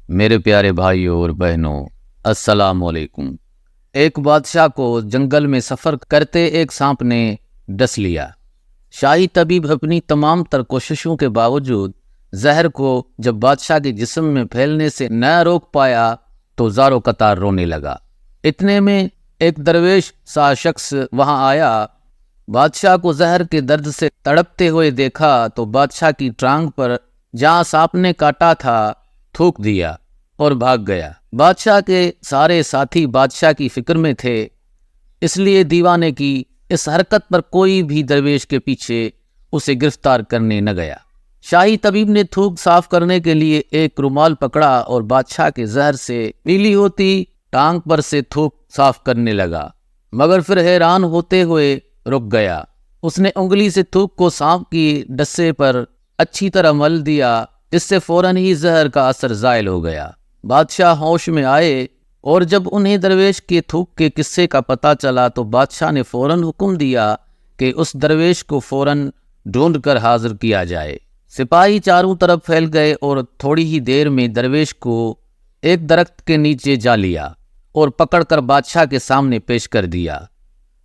میرے پیارے بھائیوں اور بہنوں، السلام علیکم۔ ایک بادشاہ کو جنگل میں سفر کرتے ایک سانپ نے ڈس لیا۔ شاہی طبیب اپنی تمام تر کوششوں کے باوجود زہر کو جب بادشاہ کے جسم میں پھیلنے سے نہ روک پایا تو زاروں قطار رونے لگا۔ اتنے میں ایک درویش سا شخص وہاں آیا۔ بادشاہ کو زہر کے درد سے تڑپتے ہوئے دیکھا تو بادشاہ کی ٹانگ پر جہاں سانپ نے کاٹا تھا تھوک دیا اور بھاگ گیا۔ بادشاہ کے سارے ساتھی بادشاہ کی فکر میں تھے، اس لیے دیوانے کی اس حرکت پر کوئی بھی درویش کے پیچھے اسے گرفتار کرنے نہ گیا۔ شاہی طبیب نے تھوک صاف کرنے کے لیے ایک رومال پکڑا اور بادشاہ کے زہر سے پیلی ہوتی ٹانگ پر سے تھوک صاف کرنے لگا، مگر پھر حیران ہوتے ہوئے رک گیا۔ اس نے انگلی سے تھوک کو سانپ کی ڈسے پر اچھی طرح مل دیا، جس سے فوراً ہی زہر کا اثر زائل ہو گیا۔ بادشاہ ہوش میں آئے اور جب انہیں درویش کے تھوک کے قصے کا پتہ چلا تو بادشاہ نے فوراً حکم دیا کہ اس درویش کو فوراً ڈھونڈ کر حاضر کیا جائے۔ سپاہی چاروں طرف پھیل گئے اور تھوڑی ہی دیر میں درویش کو ایک درخت کے نیچے جا لیا اور پکڑ کر بادشاہ کے سامنے پیش کر دیا۔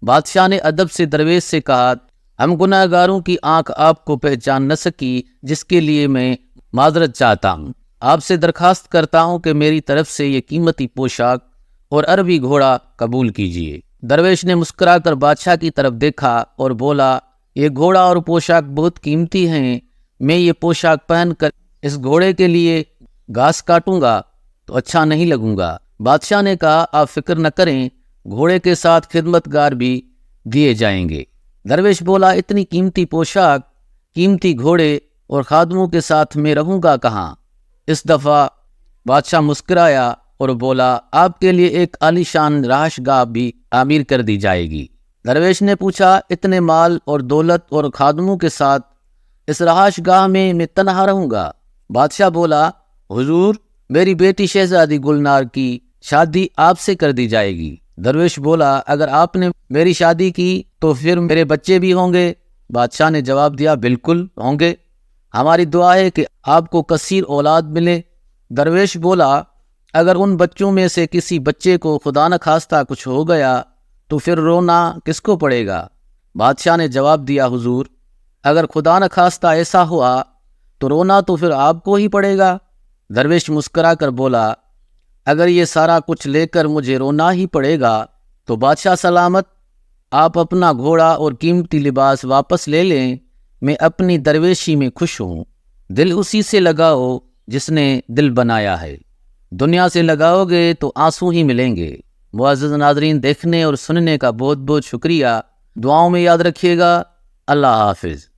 بادشاہ نے ادب سے درویش سے کہا، ہم گناہ گاروں کی آنکھ آپ کو پہچان نہ سکی، جس کے لیے میں معذرت چاہتا ہوں۔ آپ سے درخواست کرتا ہوں کہ میری طرف سے یہ قیمتی پوشاک اور عربی گھوڑا قبول کیجیے۔ درویش نے مسکرا کر بادشاہ کی طرف دیکھا اور بولا، یہ گھوڑا اور پوشاک بہت قیمتی ہیں، میں یہ پوشاک پہن کر اس گھوڑے کے لیے گھاس کاٹوں گا تو اچھا نہیں لگوں گا۔ بادشاہ نے کہا، آپ فکر نہ کریں، گھوڑے کے ساتھ خدمتگار بھی دیے جائیں گے۔ درویش بولا، اتنی قیمتی پوشاک، قیمتی گھوڑے اور خادموں کے ساتھ میں رہوں گا کہاں؟ اس دفعہ بادشاہ مسکرایا اور بولا، آپ کے لیے ایک عالی شان رہائش گاہ بھی تعمیر کر دی جائے گی۔ درویش نے پوچھا، اتنے مال اور دولت اور خادموں کے ساتھ اس رہائش گاہ میں تنہا رہوں گا؟ بادشاہ بولا، حضور، میری بیٹی شہزادی گلنار کی شادی آپ سے کر دی جائے گی۔ درویش بولا، اگر آپ نے میری شادی کی تو پھر میرے بچے بھی ہوں گے؟ بادشاہ نے جواب دیا، بالکل ہوں گے، ہماری دعا ہے کہ آپ کو کثیر اولاد ملے۔ درویش بولا، اگر ان بچوں میں سے کسی بچے کو خدا نخواستہ کچھ ہو گیا تو پھر رونا کس کو پڑے گا؟ بادشاہ نے جواب دیا، حضور، اگر خدا نخواستہ ایسا ہوا تو رونا تو پھر آپ کو ہی پڑے گا۔ درویش مسکرا کر بولا، اگر یہ سارا کچھ لے کر مجھے رونا ہی پڑے گا تو بادشاہ سلامت، آپ اپنا گھوڑا اور قیمتی لباس واپس لے لیں، میں اپنی درویشی میں خوش ہوں۔ دل اسی سے لگاؤ جس نے دل بنایا ہے، دنیا سے لگاؤ گے تو آنسو ہی ملیں گے۔ معزز ناظرین، دیکھنے اور سننے کا بہت بہت شکریہ، دعاؤں میں یاد رکھیے گا۔ اللہ حافظ۔